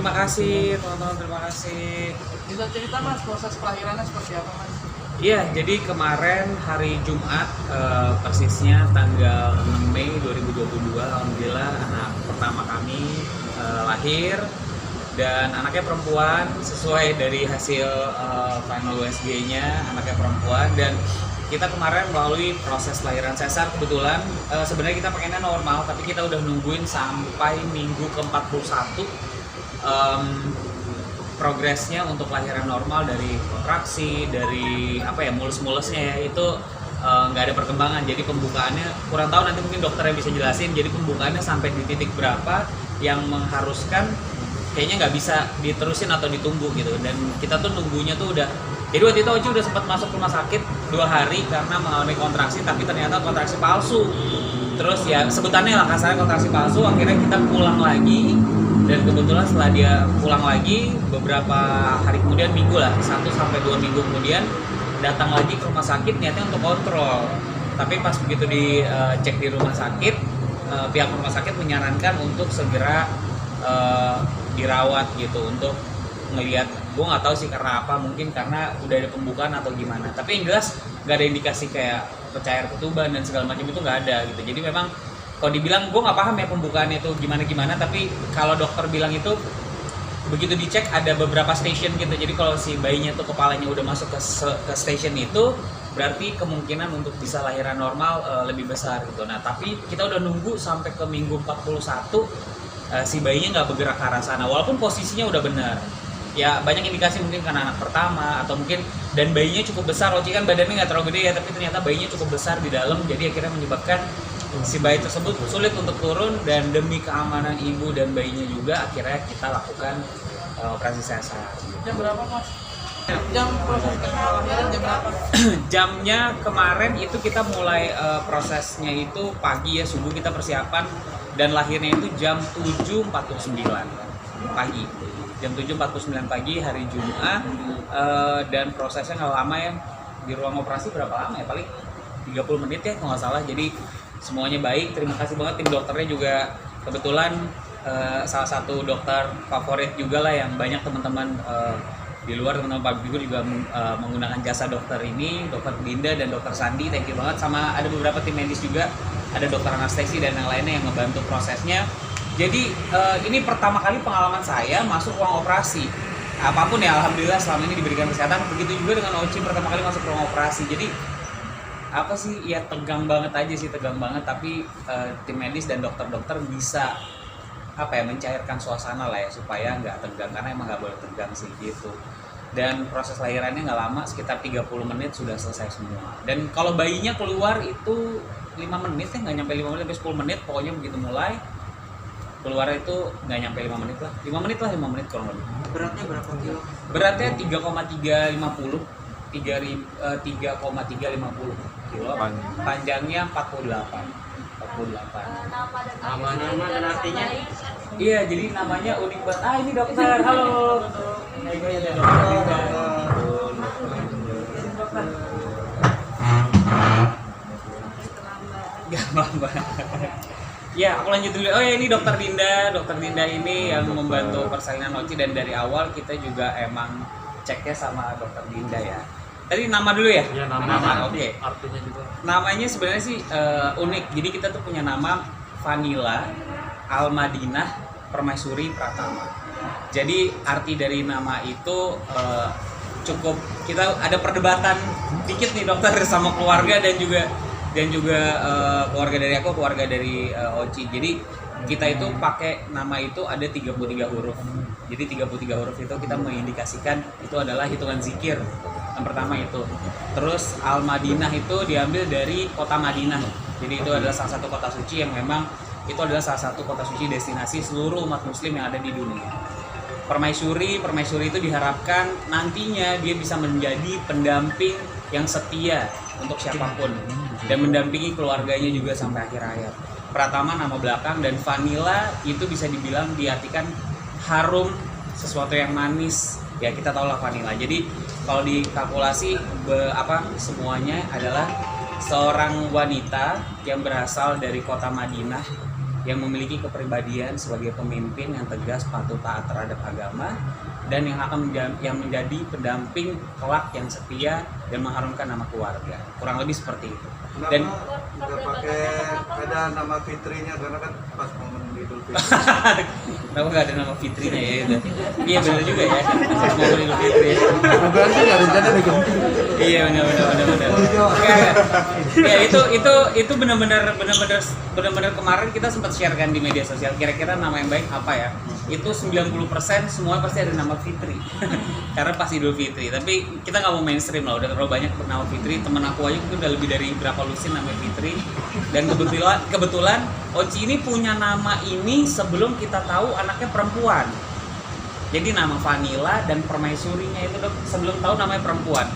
Terima kasih teman-teman, terima kasih. Bisa cerita Mas proses kelahirannya seperti apa Mas? Iya, jadi kemarin hari Jumat, persisnya tanggal 6 Mei 2022, alhamdulillah anak pertama kami lahir, dan anaknya perempuan sesuai dari hasil final USG-nya, anaknya perempuan. Dan kita kemarin melalui proses lahiran sesar. Kebetulan sebenarnya kita pengennya normal, tapi kita udah nungguin sampai minggu ke-41 progresnya untuk lahiran normal, dari kontraksi, dari apa ya, mulus-mulusnya ya, itu nggak ada perkembangan. Jadi pembukaannya kurang tahu, nanti mungkin dokternya bisa jelasin. Jadi pembukaannya sampai di titik berapa yang mengharuskan kayaknya nggak bisa diterusin atau ditunggu gitu. Dan kita tuh nunggunya tuh udah, jadi waktu itu Oci udah sempat masuk rumah sakit 2 hari karena mengalami kontraksi, tapi ternyata kontraksi palsu. Terus ya sebutannya lah kasarnya kontraksi palsu. Akhirnya kita pulang lagi, dan kebetulan setelah dia pulang lagi beberapa hari kemudian, minggu lah, 1-2 minggu kemudian datang lagi ke rumah sakit niatnya untuk kontrol. Tapi pas begitu dicek di rumah sakit, pihak rumah sakit menyarankan untuk segera dirawat gitu, untuk ngelihat, gue nggak tahu sih karena apa, mungkin karena udah ada pembukaan atau gimana. Tapi yang jelas nggak ada indikasi kayak pecah air ketuban dan segala macam, itu nggak ada gitu. Jadi memang kalau dibilang, gue nggak paham ya pembukaannya itu gimana, tapi kalau dokter bilang itu begitu dicek ada beberapa station gitu. Jadi kalau si bayinya tuh kepalanya udah masuk ke station itu, berarti kemungkinan untuk bisa lahiran normal lebih besar gitu. Nah tapi kita udah nunggu sampai ke minggu 41, si bayinya nggak bergerak ke arah sana, walaupun posisinya udah benar. Ya banyak indikasi mungkin karena anak pertama, atau mungkin, dan bayinya cukup besar. Oci kan badannya nggak terlalu gede ya, tapi ternyata bayinya cukup besar di dalam, jadi akhirnya menyebabkan si bayi tersebut sulit untuk turun. Dan demi keamanan ibu dan bayinya juga, akhirnya kita lakukan operasi sesar. Jam berapa Mas? Jam proses kelahiran jam berapa? Jamnya kemarin itu kita mulai prosesnya itu pagi ya, subuh kita persiapan, dan lahirnya itu jam 7.49 pagi. Jam 7.49 pagi hari Jumat, dan prosesnya nggak lama ya. Di ruang operasi berapa lama ya? Paling 30 menit ya kalau nggak salah. Jadi semuanya baik, terima kasih banget tim dokternya juga. Kebetulan salah satu dokter favorit juga lah, yang banyak teman-teman di luar, teman-teman publik juga menggunakan jasa dokter ini, dokter Dinda dan dokter Sandi, thank you banget. Sama ada beberapa tim medis juga, ada dokter anestesi dan yang lainnya yang membantu prosesnya. Jadi ini pertama kali pengalaman saya masuk ruang operasi. Apapun ya, alhamdulillah selama ini diberikan kesehatan. Begitu juga dengan Oci pertama kali masuk ruang operasi. Jadi apa sih ya, tegang banget aja sih, tegang banget. Tapi tim medis dan dokter-dokter bisa apa ya, mencairkan suasana lah ya, supaya nggak tegang, karena emang nggak boleh tegang sih gitu. Dan proses lahirannya nggak lama, sekitar 30 menit sudah selesai semua. Dan kalau bayinya keluar itu 5 menit ya, nggak nyampe 5 menit, sampai 10 menit pokoknya. Begitu mulai keluar itu nggak nyampe 5 menit lah, 5 menit kurang lebih. Beratnya berapa kilo? Beratnya 3,350 kilo, panjangnya 48. Nama dan artinya? Iya, jadi namanya unik banget. Ah, ini dokter, halo. Nah, ini ada dokter Dinda. Gampang. Ya, aku lanjut dulu. Oh ya, ini dokter Dinda. Dokter Dinda ini yang membantu persalinan Oci, dan dari awal kita juga emang ceknya sama dokter Dinda ya. Tadi nama dulu ya? Ya, nama. Oke. Artinya juga. Namanya sebenarnya sih unik. Jadi kita tuh punya nama Vanila Almadinah Permaisuri Pratama. Jadi arti dari nama itu cukup, kita ada perdebatan dikit nih dokter sama keluarga, dan juga keluarga dari aku, keluarga dari Oci. Jadi kita itu pakai nama itu ada 33 huruf. Jadi 33 huruf itu kita mengindikasikan itu adalah hitungan zikir. Yang pertama itu. Terus Al-Madinah itu diambil dari kota Madinah. Jadi itu adalah salah satu kota suci yang memang itu adalah salah satu kota suci destinasi seluruh umat muslim yang ada di dunia. Permaisuri itu diharapkan nantinya dia bisa menjadi pendamping yang setia untuk siapapun, dan mendampingi keluarganya juga sampai akhir hayat. Pratama nama belakang, dan Vanila itu bisa dibilang diartikan harum, sesuatu yang manis. Ya kita tahu lah vanila. Jadi kalau dikalkulasi semuanya adalah seorang wanita yang berasal dari kota Madinah yang memiliki kepribadian sebagai pemimpin yang tegas, patuh, taat terhadap agama, dan yang akan menjadi pendamping kelak yang setia dan mengharumkan nama keluarga. Kurang lebih seperti itu. Kenapa Dan nggak pakai ada nama Fitrinya, karena kan pas momen Idul Fitri. kenapa nggak ada nama Fitrinya ya? Itu. Iya benar juga ya. Mau Idul Fitri. Bukan sih nggak rencana diganti. Iya benar. Ya itu benar-benar kemarin kita sempat sharekan di media sosial. Kira-kira nama yang baik apa ya? Itu 90% semua pasti ada nama Fitri. Karena pas Idul Fitri. Tapi kita nggak mau mainstream lah. Udah terlalu banyak nama Fitri. Temen aku aja itu udah lebih dari berapa lusin namanya Fitri. Dan kebetulan Oci ini punya nama ini sebelum kita tahu anaknya perempuan. Jadi nama Vanilla dan Permaisurinya itu sebelum tahu namanya perempuan.